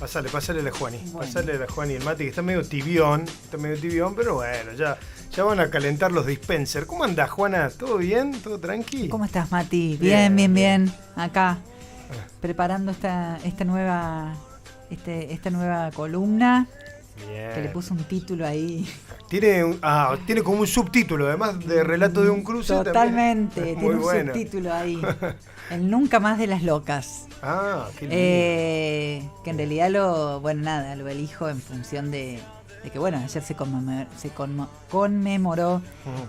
Pásale a la Juani. Bueno. Pásale a la Juani. El Mati que está medio tibión, pero bueno, ya van a calentar los dispensers. ¿Cómo andás, Juana? ¿Todo bien? ¿Todo tranqui? ¿Cómo estás, Mati? Bien, Bien. Acá, preparando esta nueva columna, Bien. que le puse un título ahí. Tiene como un subtítulo, además de relato de un cruce. Totalmente, también. tiene Muy un bueno. subtítulo ahí. El Nunca Más de las Locas. Qué lindo. Que en realidad lo elijo en función de que, bueno, ayer se conmemoró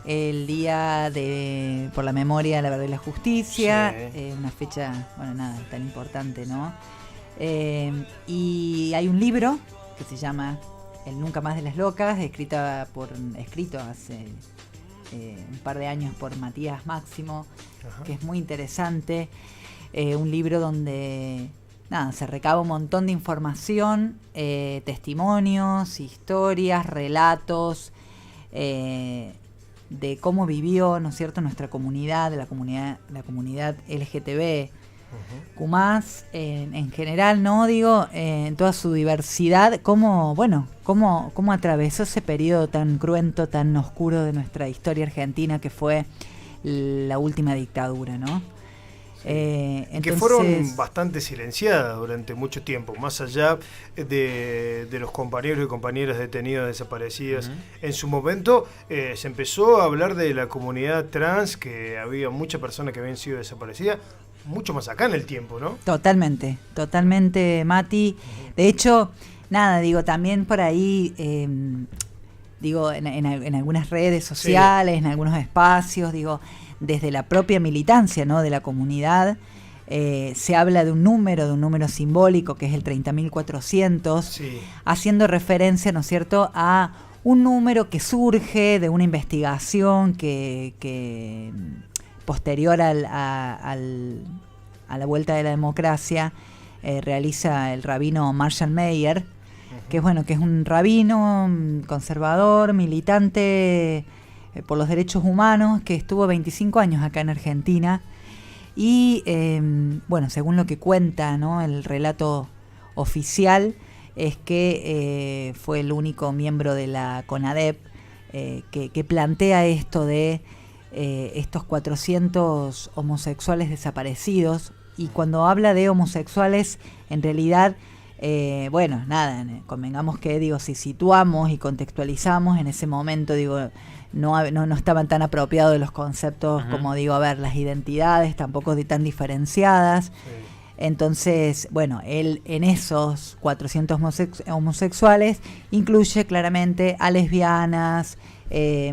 el Día por la Memoria, la Verdad y la Justicia, Sí. una fecha, tan importante, ¿no? Y hay un libro que se llama El Nunca Más de las Locas, escrito hace un par de años por Matías Máximo, que es muy interesante. Un libro donde se recaba un montón de información, testimonios, historias, relatos de cómo vivió, ¿no es cierto?, nuestra comunidad, la comunidad LGTB, Q+, en general, ¿no? Digo, en toda su diversidad, cómo atravesó ese periodo tan cruento, tan oscuro de nuestra historia argentina, que fue la última dictadura, ¿no? Entonces, que fueron bastante silenciadas durante mucho tiempo, más allá de los compañeros y compañeras detenidas, desaparecidas. En su momento se empezó a hablar de la comunidad trans, que había muchas personas que habían sido desaparecidas, mucho más acá en el tiempo, ¿no? Totalmente, Mati. De hecho, también por ahí, en algunas redes sociales, en algunos espacios, desde la propia militancia, ¿no?, de la comunidad, se habla de un número simbólico que es el 30.400, haciendo referencia, ¿no es cierto?, a un número que surge de una investigación que posterior a la vuelta de la democracia realiza el rabino Marshall Mayer, que es un rabino conservador, militante por los derechos humanos, que estuvo 25 años acá en Argentina y, según lo que cuenta, ¿no?, el relato oficial, es que fue el único miembro de la CONADEP que plantea esto de estos 400 homosexuales desaparecidos. Y cuando habla de homosexuales, en realidad, convengamos que, si situamos y contextualizamos en ese momento, no estaban tan apropiados los conceptos como, las identidades tampoco tan diferenciadas. Sí. Entonces, él en esos 400 homosexuales incluye claramente a lesbianas,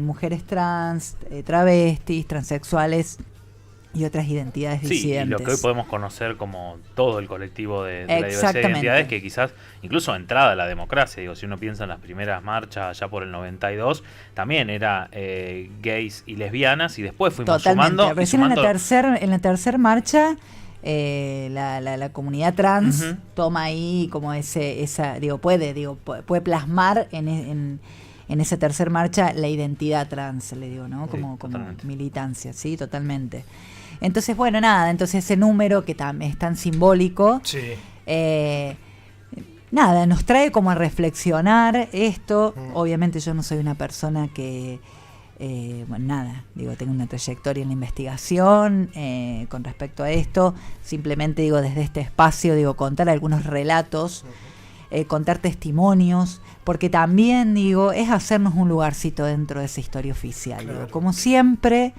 mujeres trans, travestis, transexuales y otras identidades disidentes. Y lo que hoy podemos conocer como todo el colectivo de la diversidad de identidades, que quizás incluso entrada a la democracia, si uno piensa en las primeras marchas allá por el 92, también era gays y lesbianas, y después fuimos sumando. Recién en la tercera marcha la comunidad trans toma ahí como puede plasmar en esa tercera marcha la identidad trans, ¿no? Como militancia, sí, totalmente. Entonces, entonces ese número que es tan simbólico, nos trae como a reflexionar esto. Obviamente yo no soy una persona que, tengo una trayectoria en la investigación con respecto a esto. Simplemente desde este espacio, contar algunos relatos, contar testimonios, porque también, es hacernos un lugarcito dentro de esa historia oficial. Claro. Como siempre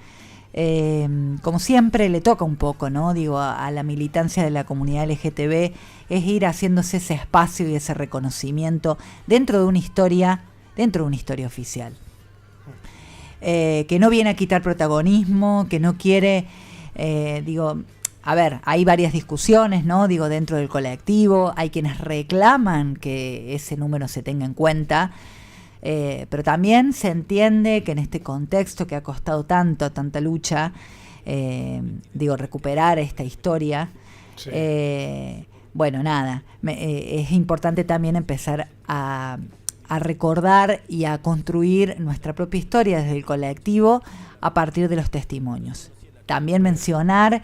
le toca un poco, ¿no? A la militancia de la comunidad LGTB, es ir haciéndose ese espacio y ese reconocimiento dentro de una historia oficial. Que no viene a quitar protagonismo, que no quiere, hay varias discusiones, ¿no? Dentro del colectivo, hay quienes reclaman que ese número se tenga en cuenta, pero también se entiende que en este contexto que ha costado tanta lucha, recuperar esta historia, es importante también empezar a recordar y a construir nuestra propia historia desde el colectivo a partir de los testimonios. También mencionar,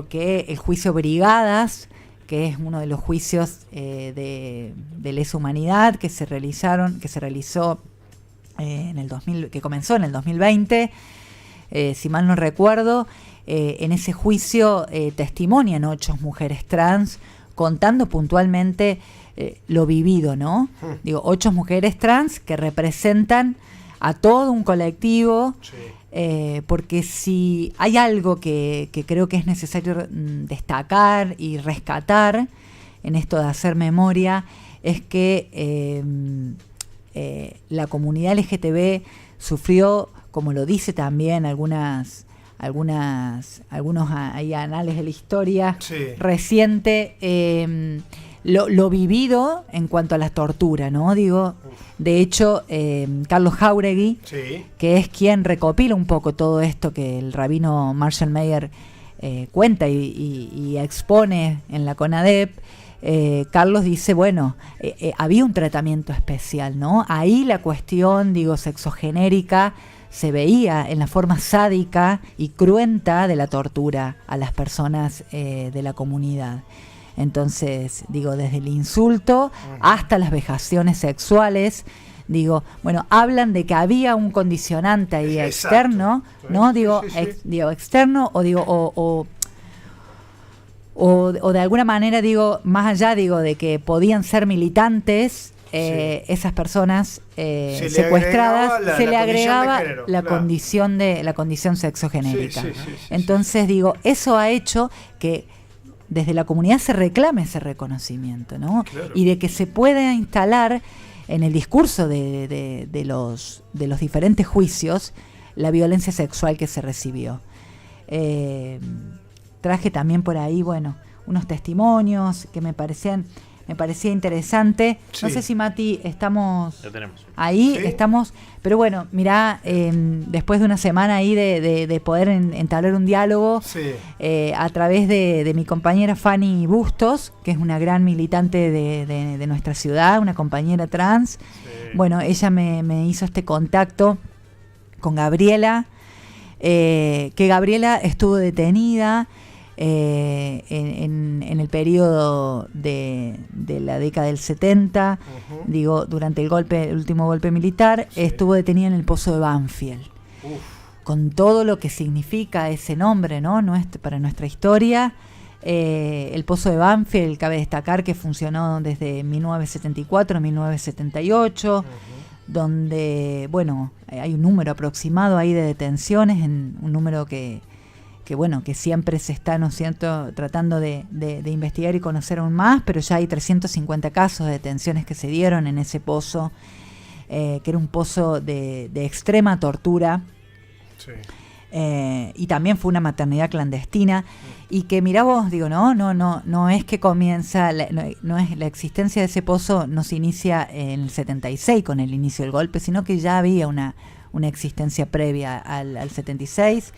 que el juicio Brigadas, que es uno de los juicios de lesa humanidad que se realizó en el 2000, que comenzó en el 2020, si mal no recuerdo. En ese juicio testimonian 8 mujeres trans contando puntualmente lo vivido, ¿no? Digo, 8 mujeres trans que representan a todo un colectivo, porque si hay algo que creo que es necesario destacar y rescatar en esto de hacer memoria, es que la comunidad LGTB sufrió, como lo dice también algunos hay anales de la historia reciente, lo vivido en cuanto a la tortura, ¿no? Digo, de hecho, Carlos Jáuregui, que es quien recopila un poco todo esto que el rabino Marshall Mayer cuenta y expone en la CONADEP, Carlos dice, bueno, había un tratamiento especial, ¿no? Ahí la cuestión, digo, sexogenérica se veía en la forma sádica y cruenta de la tortura a las personas de la comunidad. Entonces, digo, desde el insulto hasta las vejaciones sexuales, digo, bueno, hablan de que había un condicionante ahí externo, ¿no? Digo, digo externo, o de alguna manera, digo, más allá, digo, de que podían ser militantes, esas personas secuestradas, se le agregaba la condición sexogenérica. Entonces, digo, eso ha hecho que desde la comunidad se reclame ese reconocimiento, ¿no? Claro. Y de que se pueda instalar en el discurso de los diferentes juicios la violencia sexual que se recibió. Traje también por ahí, bueno, unos testimonios que me parecía interesante. No sé si, Mati, estamos ahí, estamos, pero bueno, mirá, después de una semana ahí de poder entablar un diálogo a través de mi compañera Fanny Bustos, que es una gran militante de nuestra ciudad, una compañera trans. Bueno, ella me hizo este contacto con Gabriela, que Gabriela estuvo detenida en el periodo de la década del 70, digo, durante el último golpe militar, estuvo detenida en el Pozo de Banfield, con todo lo que significa ese nombre, ¿no? Para nuestra historia. El Pozo de Banfield, cabe destacar que funcionó desde 1974 a 1978, donde, bueno, hay un número aproximado ahí de detenciones, un número que bueno, que siempre se está, ¿no es cierto?, tratando de investigar y conocer aún más, pero ya hay 350 casos de detenciones que se dieron en ese pozo, que era un pozo de extrema tortura, y también fue una maternidad clandestina, y que, mirá vos, digo, no es que comienza, no es la existencia de ese pozo no se inicia en el 76 con el inicio del golpe, sino que ya había una existencia previa al 76,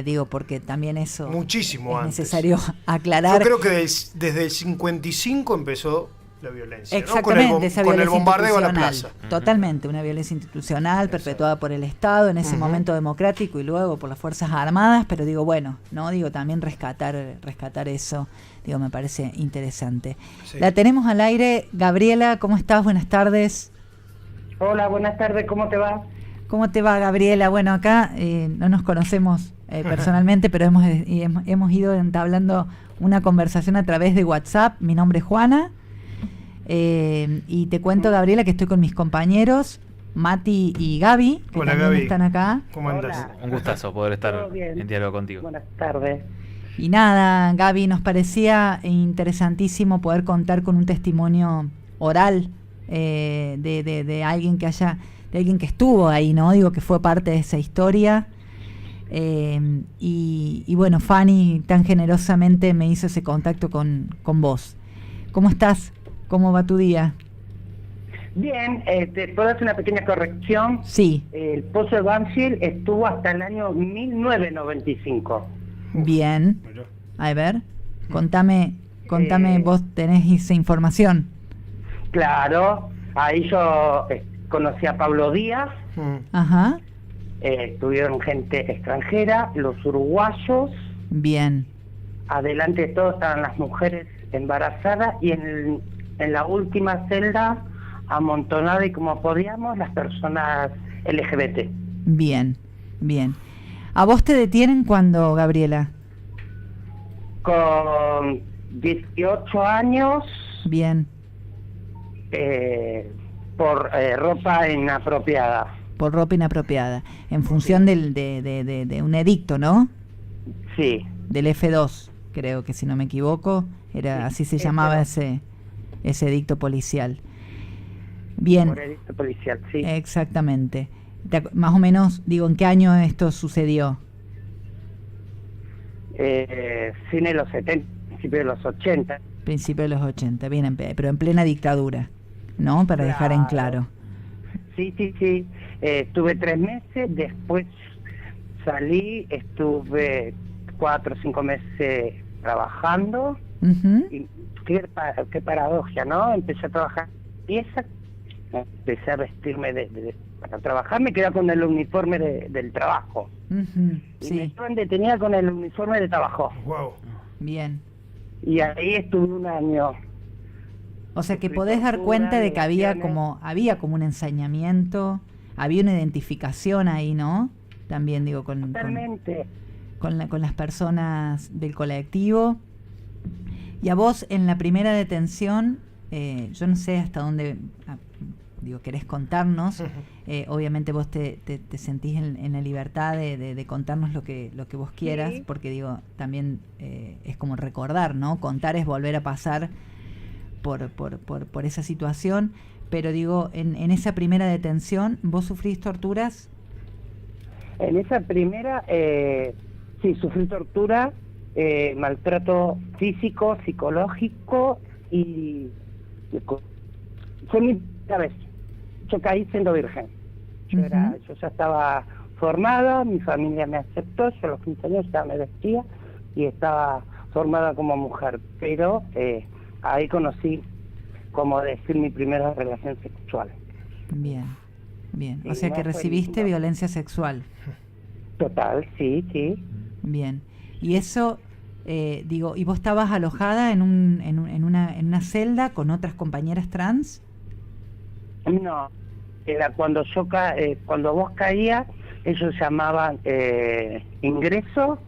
digo, porque también eso muchísimo es antes. Necesario aclarar. Yo creo que desde el 55 empezó la violencia, exactamente, ¿no? Con el bombardeo a la plaza. Totalmente, una violencia institucional perpetuada por el Estado en ese momento democrático y luego por las Fuerzas Armadas, pero digo, bueno, no digo también rescatar eso, digo, me parece interesante. La tenemos al aire. Gabriela, ¿cómo estás? Buenas tardes. Hola, buenas tardes, ¿cómo te va? ¿Cómo te va, Gabriela? Bueno, acá no nos conocemos personalmente, pero hemos ido entablando una conversación a través de WhatsApp. Mi nombre es Juana, y te cuento, Gabriela, que estoy con mis compañeros Mati y Gaby, que Hola, también Gaby. están acá. ¿Cómo andas? Un gustazo poder estar en diálogo contigo. Buenas tardes. Y nada, Gaby, nos parecía interesantísimo poder contar con un testimonio oral de alguien de alguien que estuvo ahí, ¿no? Digo, que fue parte de esa historia. Y bueno, Fanny tan generosamente me hizo ese contacto con vos. ¿Cómo estás? ¿Cómo va tu día? Bien, ¿puedo hacer una pequeña corrección? Sí. El Pozo de Banfield estuvo hasta el año 1995. Bien. A ver, contame, vos tenés esa información. Claro, ahí yo conocí a Pablo Díaz. Ajá. Tuvieron gente extranjera, los uruguayos. Bien. Adelante de todo estaban las mujeres embarazada, y en la última celda, amontonada y como podíamos, las personas LGBT. Bien, bien. ¿A vos te detienen cuándo, Gabriela? Con 18 años. Bien. Por ropa inapropiada. Por ropa inapropiada, en función de un edicto, ¿no? Sí. Del F2, creo que si no me equivoco, era así se llamaba ese edicto policial. Bien. Por edicto policial, sí. Exactamente. Más o menos, digo, ¿en qué año esto sucedió? Fin de los 70, principio de los 80. Principio de los 80, bien, pero en plena dictadura, ¿no? Para dejar en claro. Sí. Estuve 3 meses, después salí, estuve 4 o 5 meses trabajando. Y qué paradoja, ¿no? Empecé a trabajar pieza, empecé a vestirme para trabajar, me quedé con el uniforme del trabajo. Y me estaban detenida con el uniforme de trabajo. Wow. Bien. Y ahí estuve 1 año. O sea que podés dar cuenta de que había como un ensañamiento, había una identificación ahí, ¿no? También digo con las personas del colectivo. Y a vos en la primera detención, yo no sé hasta dónde, querés contarnos. Obviamente vos te sentís en la libertad de contarnos lo que vos quieras, sí. Porque también es como recordar, ¿no? Contar es volver a pasar por esa situación, pero en esa primera detención, ¿vos sufrís torturas? En esa primera, sí, sufrí tortura, maltrato físico, psicológico, y fue mi primera vez. Yo caí siendo virgen. Yo ya estaba formada, mi familia me aceptó, yo a los 15 años ya me vestía y estaba formada como mujer, pero ahí conocí, como decir, mi primera relación sexual. Bien. O sea que recibiste violencia sexual. Total, sí. Bien. Y eso, ¿y vos estabas alojada en una celda con otras compañeras trans? No, era cuando vos caías, ellos llamaban ingreso,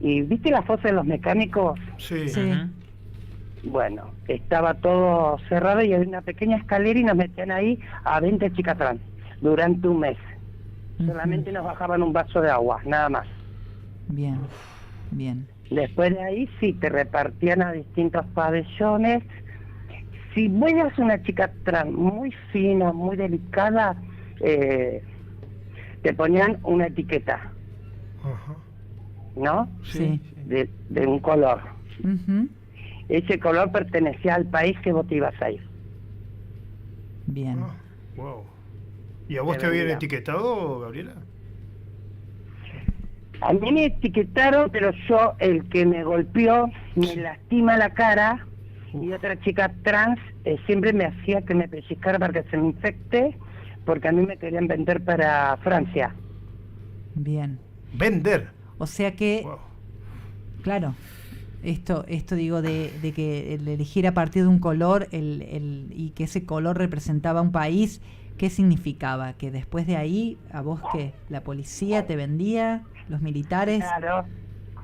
y ¿viste la fosa de los mecánicos? Sí. Bueno, estaba todo cerrado y había una pequeña escalera y nos metían ahí a 20 chicas trans durante 1 mes. Solamente nos bajaban un vaso de agua, nada más. Bien. Después de ahí sí, te repartían a distintos pabellones. Si veías una chica trans muy fina, muy delicada, te ponían una etiqueta. ¿No? Sí. De un color. Ese color pertenecía al país que vos te ibas a ir. Bien. Wow. ¿Y a vos te habían etiquetado, Gabriela? A mí me etiquetaron, pero yo, el que me golpeó, me lastima la cara, y otra chica trans siempre me hacía que me pellizcara para que se me infecte, porque a mí me querían vender para Francia. Bien. ¿Vender? O sea que, claro, esto digo de que el elegir a partir de un color y que ese color representaba un país, ¿qué significaba? ¿Que después de ahí, a vos qué? ¿La policía te vendía? ¿Los militares? Claro,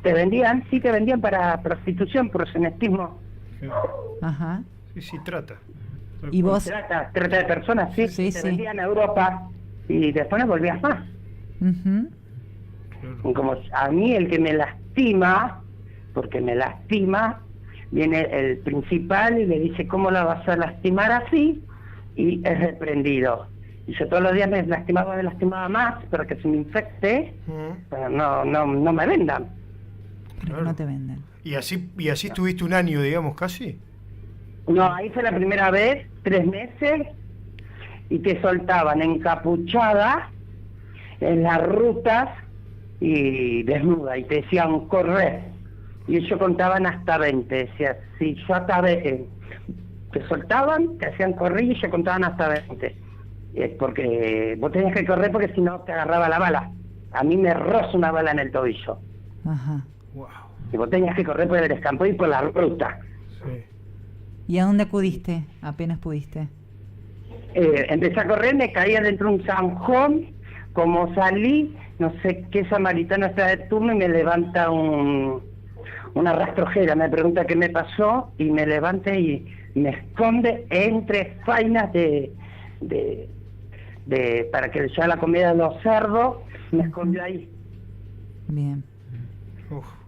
te vendían para prostitución, proxenetismo. Ajá. Sí, trata. ¿Y vos? Trata de personas, sí. Te vendían a Europa y después no volvías más. Como a mí el que me lastima, porque me lastima, viene el principal y le dice, ¿cómo la vas a lastimar así? Y es reprendido. Y yo todos los días me lastimaba más, pero que se me infecte, pero no me vendan. Claro. No te venden. ¿Y así estuviste 1 año, digamos, casi? No, ahí fue la primera vez, 3 meses, y te soltaban encapuchada en las rutas y desnuda, y te decían correr. Y ellos contaban hasta 20, decía, si yo hasta 20, te soltaban, te hacían correr y ellos contaban hasta 20. Porque vos tenías que correr porque si no te agarraba la bala. A mí me rozó una bala en el tobillo. Ajá. Wow. Y vos tenías que correr por el descampo y por la ruta. Sí. ¿Y a dónde acudiste apenas pudiste? Empecé a correr, me caía dentro de un zanjón. Como salí, no sé qué samaritano está de turno y me levanta una rastrojera, me pregunta qué me pasó y me levanta y me esconde entre fainas para que le lleve la comida de los cerdos, me escondió ahí. Bien.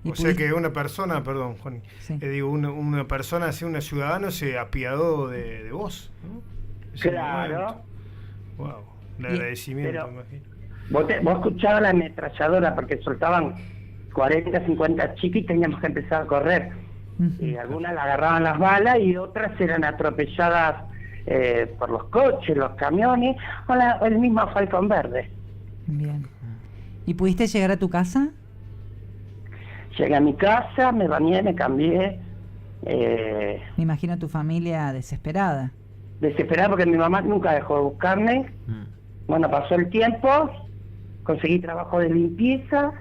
O sea que una persona, perdón, Juan, sí. Una persona, así, una ciudadana se apiadó de vos, ¿no? Claro. Wow, el agradecimiento, pero, me imagino. Vos escuchabas la ametralladora porque soltaban 40, 50 chicas y teníamos que empezar a correr. Y algunas la agarraban las balas y otras eran atropelladas por los coches, los camiones o el mismo Falcón Verde. Bien. ¿Y pudiste llegar a tu casa? Llegué a mi casa, me bañé, me cambié. Me imagino a tu familia desesperada. Desesperada porque mi mamá nunca dejó de buscarme. Bueno, pasó el tiempo, conseguí trabajo de limpieza,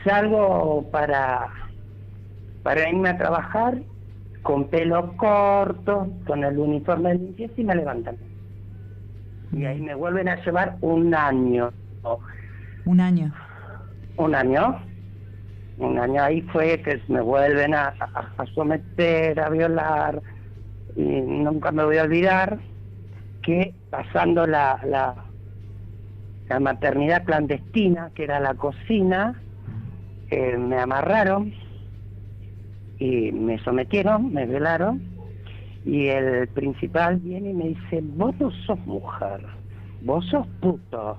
salgo para irme a trabajar con pelo corto, con el uniforme de limpieza y me levantan. Y ahí me vuelven a llevar un año. ¿Un año? Un año ahí fue que me vuelven a someter, a violar, y nunca me voy a olvidar que pasando la maternidad clandestina, que era la cocina, me amarraron y me sometieron, me violaron, y el principal viene y me dice, vos no sos mujer, vos sos puto,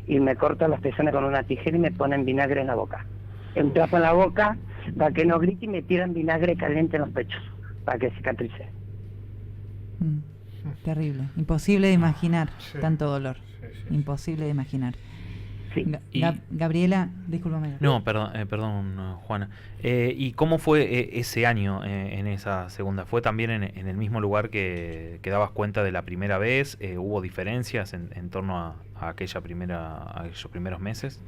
y me corta las pezones con una tijera y me ponen vinagre en la boca. Un trapo en la boca para que no grite y me tiran vinagre caliente en los pechos para que cicatrice. Terrible, imposible de imaginar tanto dolor, sí. Imposible de imaginar. Sí. Gabriela, discúlpame. No, perdón, Juana. ¿Y cómo fue ese año en esa segunda? ¿Fue también en el mismo lugar que dabas cuenta de la primera vez? ¿Hubo diferencias en torno a aquellos primeros meses?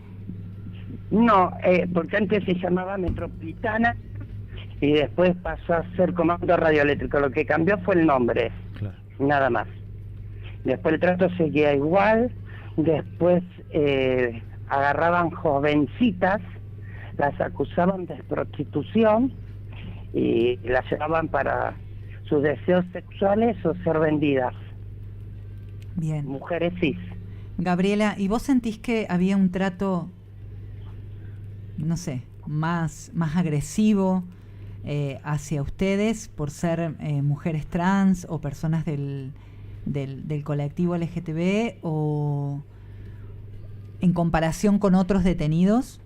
No, porque antes se llamaba Metropolitana y después pasó a ser Comando Radioeléctrico. Lo que cambió fue el nombre, claro. Nada más. Después el trato seguía igual. Después agarraban jovencitas, las acusaban de prostitución y las llevaban para sus deseos sexuales o ser vendidas. Bien. Mujeres cis. Gabriela, ¿y vos sentís que había un trato, no sé, más agresivo hacia ustedes por ser mujeres trans o personas del colectivo LGTB, o en comparación con otros detenidos?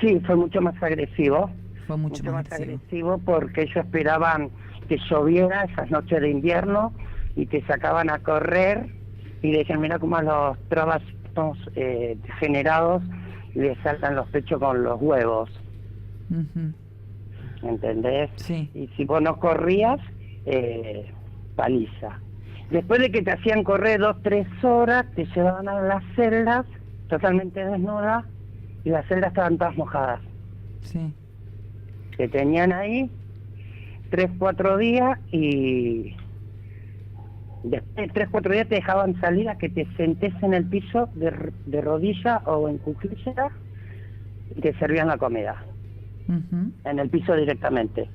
Sí, fue mucho más agresivo. Fue mucho más agresivo porque ellos esperaban que lloviera esas noches de invierno y te sacaban a correr y decían, mira cómo a los trabas degenerados les saltan los pechos con los huevos. ¿Entendés? Sí. Y si vos no corrías, paliza. Después de que te hacían correr 2-3 horas, te llevaban a las celdas totalmente desnudas y las celdas estaban todas mojadas. Sí. Te tenían ahí 3-4 días y después de 3-4 días te dejaban salir a que te sentes en el piso de rodilla o en cuclilla y te servían la comida. En el piso directamente.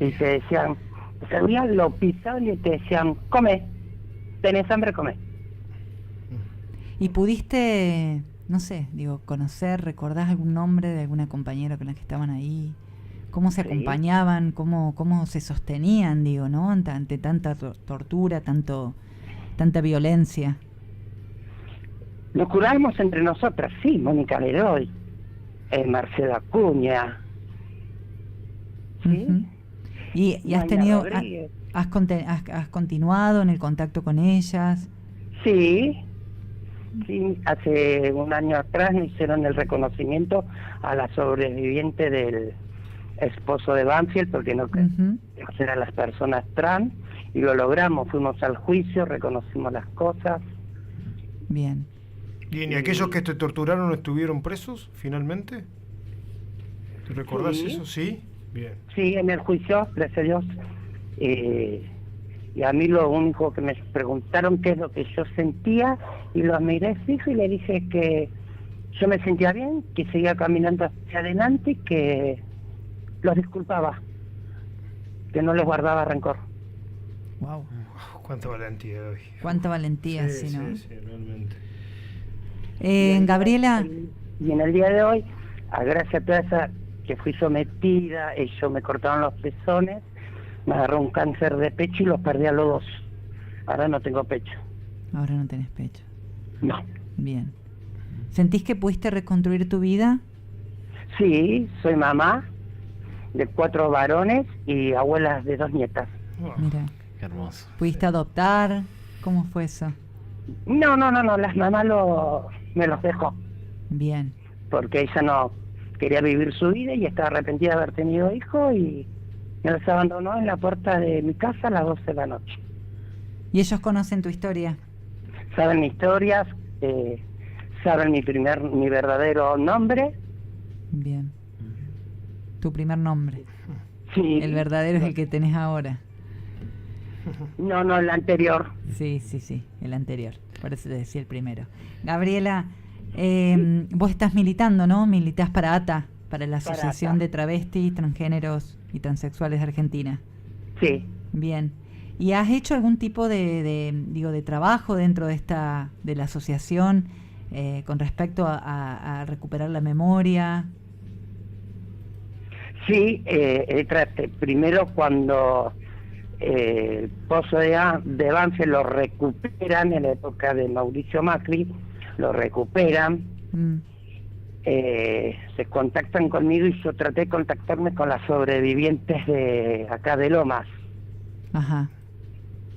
Y te decían, servían, lo pisaban y te decían, come, tenés hambre, come. ¿Y pudiste, no sé, conocer, recordás algún nombre de alguna compañera con la que estaban ahí? ¿Cómo se acompañaban? ¿Cómo se sostenían, ¿no? Ante tanta tortura, tanta violencia. Nos curábamos entre nosotras, sí, Mónica Leroy, Marcela Acuña, ¿sí? ¿Y has tenido, has continuado en el contacto con ellas? Sí, hace un año atrás me hicieron el reconocimiento a la sobreviviente del esposo de Banfield, porque no eran las personas trans, y lo logramos, fuimos al juicio, reconocimos las cosas. Bien. Bien, ¿y aquellos que te torturaron estuvieron presos finalmente? ¿Te recordás eso? Sí. Bien. Sí, en el juicio, gracias a Dios. Y a mí lo único que me preguntaron qué es lo que yo sentía, y lo miré fijo y le dije que yo me sentía bien, que seguía caminando hacia adelante y que los disculpaba, que no les guardaba rencor. Wow. Cuánta valentía hoy. Cuánta valentía, sí, ¿no? Sí, realmente. Gabriela. Y en el día de hoy, gracias a toda esa que fui sometida, ellos me cortaron los pezones, me agarró un cáncer de pecho y los perdí a los dos. Ahora no tengo pecho. Ahora no tenés pecho. No. Bien. ¿Sentís que pudiste reconstruir tu vida? Sí, soy mamá de 4 varones y abuelas de 2 nietas. Mira. Qué hermoso. ¿Pudiste adoptar? ¿Cómo fue eso? No, las mamás me los dejó. Bien. Porque ella no quería vivir su vida y estaba arrepentida de haber tenido hijos y me los abandonó en la puerta de mi casa a las 12 de la noche. ¿Y ellos conocen tu historia? Saben mi historia, saben mi verdadero nombre. Bien. Tu primer nombre. Sí. El verdadero es el que tenés ahora. No, el anterior. Sí, el anterior. Por eso te decía el primero. Gabriela, vos estás militando, ¿no? Militás para ATA, para la Asociación de Travestis, Transgéneros y Transexuales de Argentina. Sí. Bien. ¿Y has hecho algún tipo de trabajo dentro de la asociación con respecto a recuperar la memoria? Sí, primero cuando el pozo de Banfield lo recuperan en la época de Mauricio Macri, lo recuperan, se contactan conmigo y yo traté de contactarme con las sobrevivientes de acá de Lomas. Ajá.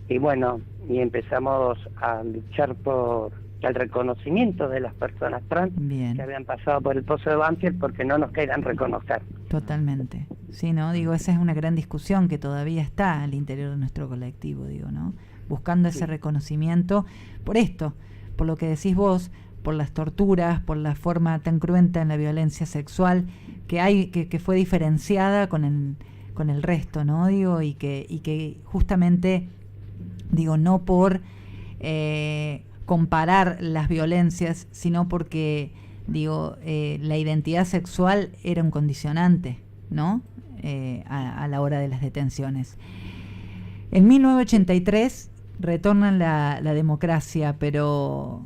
Y bueno, y empezamos a luchar por el reconocimiento de las personas trans que habían pasado por el pozo de Banfield, porque no nos querían reconocer. Totalmente. Sí, ¿no? Digo, esa es una gran discusión que todavía está al interior de nuestro colectivo, digo, ¿no? Buscando ese reconocimiento por esto, por lo que decís vos, por las torturas, por la forma tan cruenta en la violencia sexual que hay, que fue diferenciada con el resto, ¿no? Digo, y que justamente, digo, no por comparar las violencias, sino porque, digo, la identidad sexual era un condicionante, ¿no? A la hora de las detenciones. En 1983 retornan la democracia, pero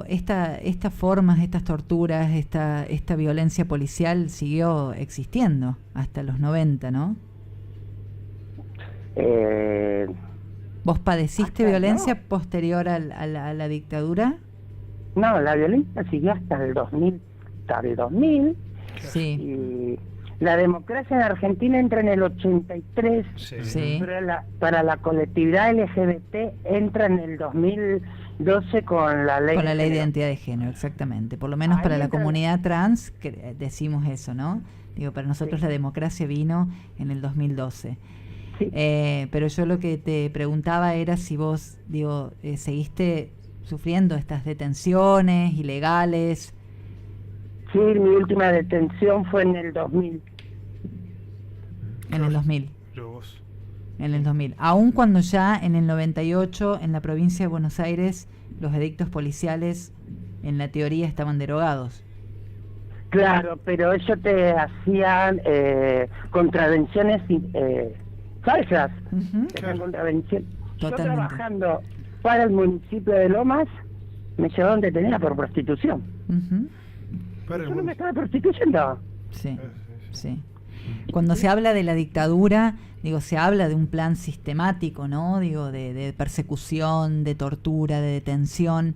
estas formas, estas torturas, esta violencia policial siguió existiendo hasta los 90, ¿no? ¿Vos padeciste violencia posterior a la dictadura? No, la violencia siguió hasta el 2000. Sí. Y la democracia en Argentina entra en el 83. Sí. Para la colectividad LGBT entra en el 2012 con la ley. Con la ley de identidad de género, exactamente. Por lo menos ahí para la comunidad trans, que decimos eso, ¿no? Digo, para nosotros la democracia vino en el 2012. Sí. Pero yo lo que te preguntaba era si vos, digo, seguiste sufriendo estas detenciones ilegales. Sí, mi última detención fue en el 2000. En el 2000. En el 2000. Aún cuando ya en el 98 en la provincia de Buenos Aires los edictos policiales en la teoría estaban derogados. Claro, pero ellos te hacían contravenciones falsas. Contravención. Yo trabajando para el municipio de Lomas me llevaron detenida por prostitución. Yo no me estaba prostituyendo. Sí. Cuando se habla de la dictadura, digo, se habla de un plan sistemático, ¿no? Digo, de persecución, de tortura, de detención.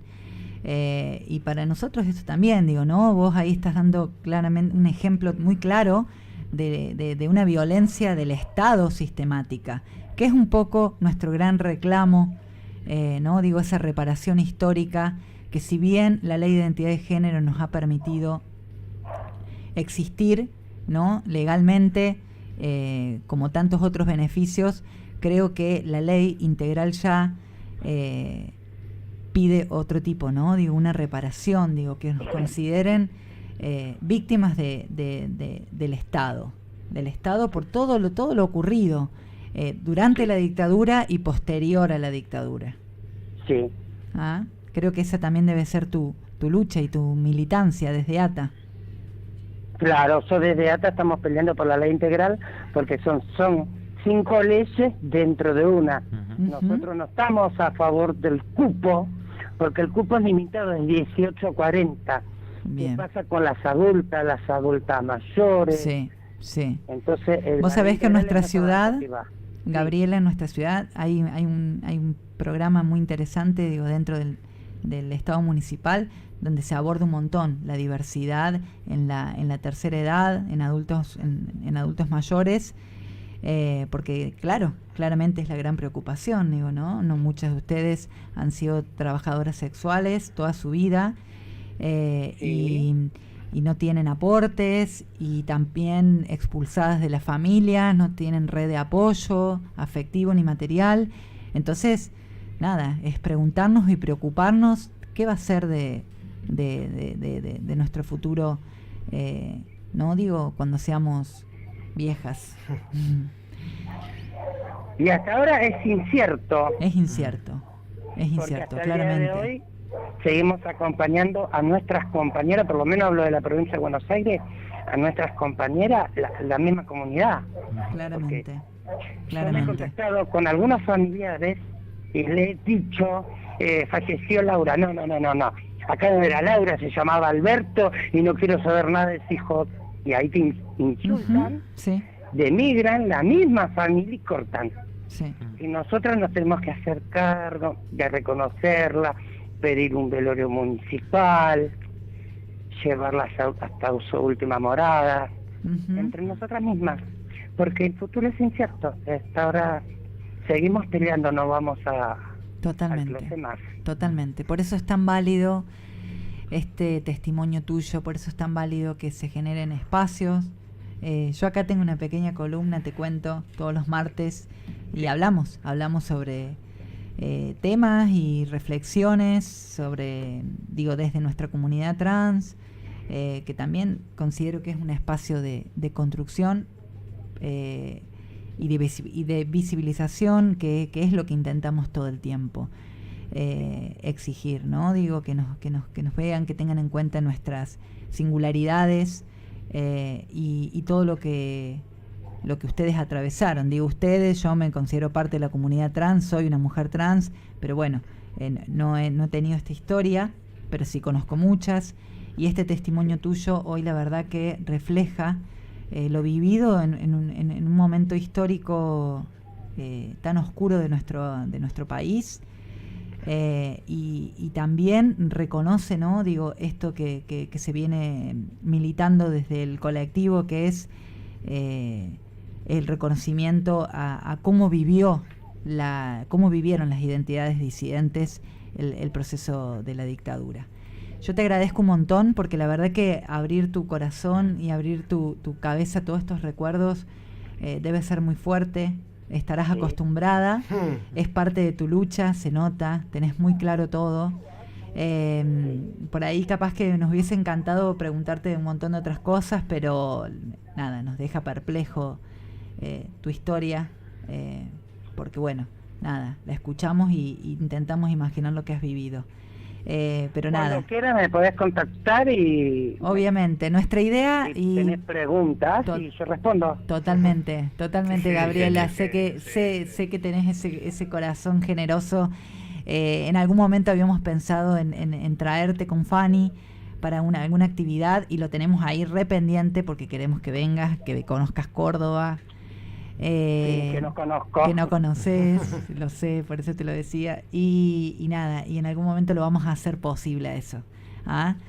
Y para nosotros eso también, digo, ¿no? Vos ahí estás dando claramente un ejemplo muy claro de una violencia del Estado sistemática, que es un poco nuestro gran reclamo, ¿no? Digo, esa reparación histórica, que si bien la ley de identidad de género nos ha permitido existir, ¿no? Legalmente, como tantos otros beneficios, creo que la ley integral ya pide otro tipo, ¿no? Digo, una reparación, digo, que nos consideren víctimas del Estado, del Estado por todo lo ocurrido durante la dictadura y posterior a la dictadura. Sí. Creo que esa también debe ser tu lucha y tu militancia desde ATA. Claro, desde ATA estamos peleando por la ley integral porque son 5 leyes dentro de una. Nosotros no estamos a favor del cupo, porque el cupo es limitado de 18 a 40. Bien. ¿Qué pasa con las adultas mayores? Sí, sí. Entonces, vos sabés que en nuestra ciudad, Gabriela, en nuestra ciudad hay un programa muy interesante, digo, dentro del Estado municipal, donde se aborda un montón la diversidad en la tercera edad, en adultos mayores, porque claramente es la gran preocupación, digo, ¿no? Muchas de ustedes han sido trabajadoras sexuales toda su vida, y no tienen aportes, y también expulsadas de la familia, no tienen red de apoyo afectivo ni material. Entonces, nada, es preguntarnos y preocuparnos qué va a ser de nuestro futuro, no digo cuando seamos viejas. Y hasta ahora es incierto. Es incierto, claramente. El día de hoy seguimos acompañando a nuestras compañeras, por lo menos hablo de la provincia de Buenos Aires, a nuestras compañeras, la misma comunidad. Claramente. Yo me he contactado con algunos familiares y le he dicho, falleció Laura. No. Acá no era Laura, se llamaba Alberto y no quiero saber nada de ese hijo. Y ahí te insultan, sí. Denigran la misma familia y cortan. Sí. Y nosotros nos tenemos que hacer cargo de reconocerla, pedir un velorio municipal, llevarla hasta su última morada, entre nosotras mismas, porque el futuro es incierto. Hasta ahora seguimos peleando, no vamos a Totalmente. Más. Totalmente. Por eso es tan válido este testimonio tuyo, por eso es tan válido que se generen espacios. Yo acá tengo una pequeña columna, te cuento, todos los martes, y hablamos sobre temas y reflexiones sobre, desde nuestra comunidad trans, que también considero que es un espacio de construcción y de visibilización, que es lo que intentamos todo el tiempo exigir, ¿no? Que nos vean, que tengan en cuenta nuestras singularidades, y todo lo que ustedes atravesaron. Ustedes, yo me considero parte de la comunidad trans, soy una mujer trans, pero bueno, no he tenido esta historia, pero sí conozco muchas, y este testimonio tuyo hoy la verdad que refleja lo vivido en un momento histórico tan oscuro de nuestro país, y también reconoce, ¿no? Esto que se viene militando desde el colectivo, que es el reconocimiento a cómo vivieron las identidades disidentes el proceso de la dictadura. Yo te agradezco un montón, porque la verdad que abrir tu corazón y abrir tu cabeza a todos estos recuerdos debe ser muy fuerte. Estarás acostumbrada, es parte de tu lucha, se nota, tenés muy claro todo. Por ahí capaz que nos hubiese encantado preguntarte un montón de otras cosas, pero nada, nos deja perplejo tu historia, porque bueno, nada, la escuchamos y intentamos imaginar lo que has vivido. Pero nada. Cuando quieras me podés contactar y... Obviamente, nuestra idea... Si tenés preguntas y yo respondo. Totalmente, Gabriela. Sé que tenés ese corazón generoso. En algún momento habíamos pensado en traerte con Fanny para alguna actividad, y lo tenemos ahí re pendiente porque queremos que vengas, que conozcas Córdoba. Que no conozco. Que no conoces, lo sé, por eso te lo decía. Y nada, y en algún momento lo vamos a hacer posible a eso.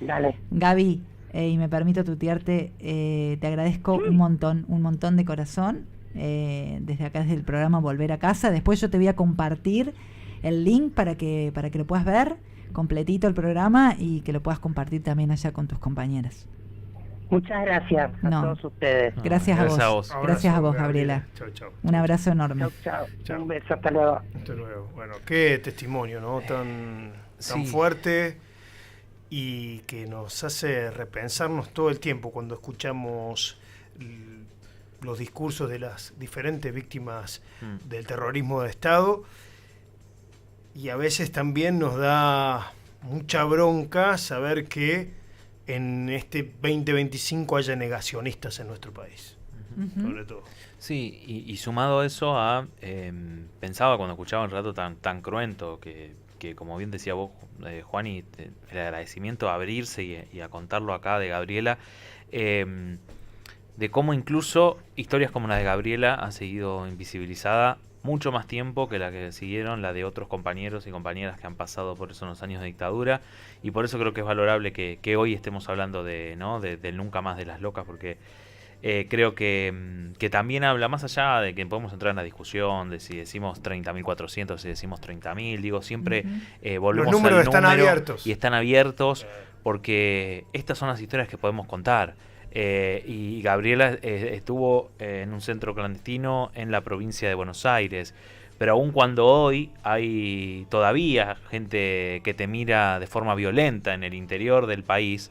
Dale. Gaby, y me permito tutearte, te agradezco un montón de corazón, desde acá, desde el programa Volver a Casa. Después yo te voy a compartir el link para que lo puedas ver completito el programa, y que lo puedas compartir también allá con tus compañeras. Muchas gracias a todos ustedes. Gracias a vos. Gracias a vos, Gabriela. Chau. Un abrazo enorme. Chau. Un beso, hasta luego. Bueno, qué testimonio, ¿no? Tan fuerte, y que nos hace repensarnos todo el tiempo cuando escuchamos los discursos de las diferentes víctimas del terrorismo de Estado, y a veces también nos da mucha bronca saber que en este 2025 haya negacionistas en nuestro país, sobre todo. Sí, y sumado a eso, pensaba cuando escuchaba un relato tan cruento que como bien decía vos, Juan, y el agradecimiento a abrirse y a contarlo acá de Gabriela, de cómo incluso historias como la de Gabriela han seguido invisibilizada mucho más tiempo que la que siguieron la de otros compañeros y compañeras que han pasado por esos años de dictadura, y por eso creo que es valorable que hoy estemos hablando del nunca más de las locas, porque creo que también habla, más allá de que podemos entrar en la discusión de si decimos 30.400, si decimos 30.000, digo, siempre volvemos los números al están número abiertos. Y están abiertos porque estas son las historias que podemos contar. Y Gabriela estuvo en un centro clandestino en la provincia de Buenos Aires, pero aun cuando hoy hay todavía gente que te mira de forma violenta en el interior del país,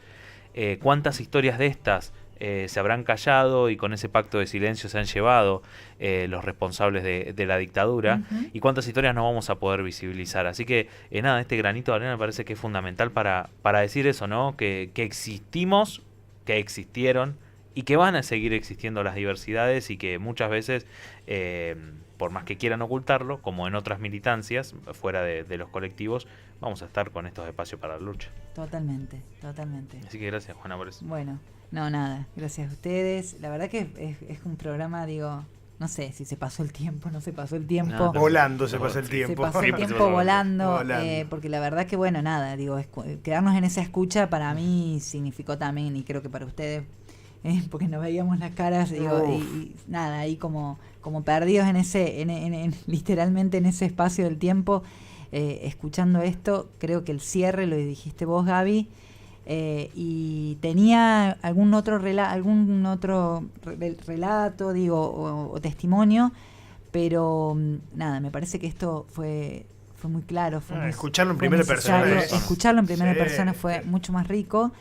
¿cuántas historias de estas se habrán callado y con ese pacto de silencio se han llevado los responsables de la dictadura? ¿Y cuántas historias no vamos a poder visibilizar? Así que nada, este granito de arena me parece que es fundamental para decir eso, ¿no? Que existimos, que existieron y que van a seguir existiendo las diversidades, y que muchas veces, por más que quieran ocultarlo, como en otras militancias fuera de los colectivos, vamos a estar con estos espacios para la lucha. Totalmente, totalmente. Así que gracias, Juana, por eso. Bueno, no, nada, gracias a ustedes. La verdad que es un programa, digo, no sé si se pasó el tiempo, no se pasó el tiempo. No, volando se pasa el tiempo. Se pasó el tiempo volando. Porque la verdad que, bueno, nada, digo, quedarnos en esa escucha para mí significó también, y creo que para ustedes, porque nos veíamos las caras, digo, y nada, ahí como perdidos en ese, literalmente en ese espacio del tiempo, escuchando esto. Creo que el cierre lo dijiste vos, Gaby. Y tenía algún otro relato, digo, o testimonio, pero nada, me parece que esto fue muy claro, escucharlo en primera persona, escucharlo en primera persona fue mucho más rico.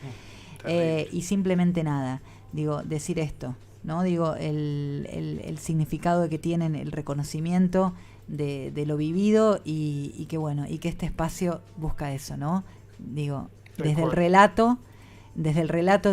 Y simplemente nada, digo, decir esto, ¿no? Digo, el significado que tienen, el reconocimiento de lo vivido, y que bueno, y que este espacio busca eso, ¿no? Digo, desde el relato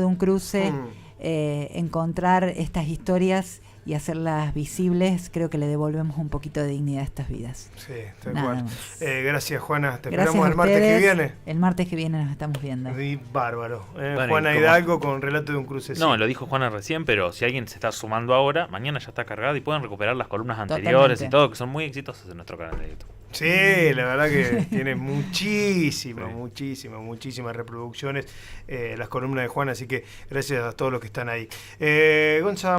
de un cruce, encontrar estas historias y hacerlas visibles, creo que le devolvemos un poquito de dignidad a estas vidas. Sí, tal cual. Gracias, Juana. Te Gracias esperamos el martes que viene. El martes que viene nos estamos viendo. Sí, bárbaro. Bueno, Juana Hidalgo con relato de un cruce. No, lo dijo Juana recién, pero si alguien se está sumando ahora, mañana ya está cargada y pueden recuperar las columnas anteriores. Totalmente. Y todo, que son muy exitosas en nuestro canal de YouTube. Sí, la verdad que tiene muchísimas reproducciones las columnas de Juana, así que gracias a todos los que están ahí. Gonza.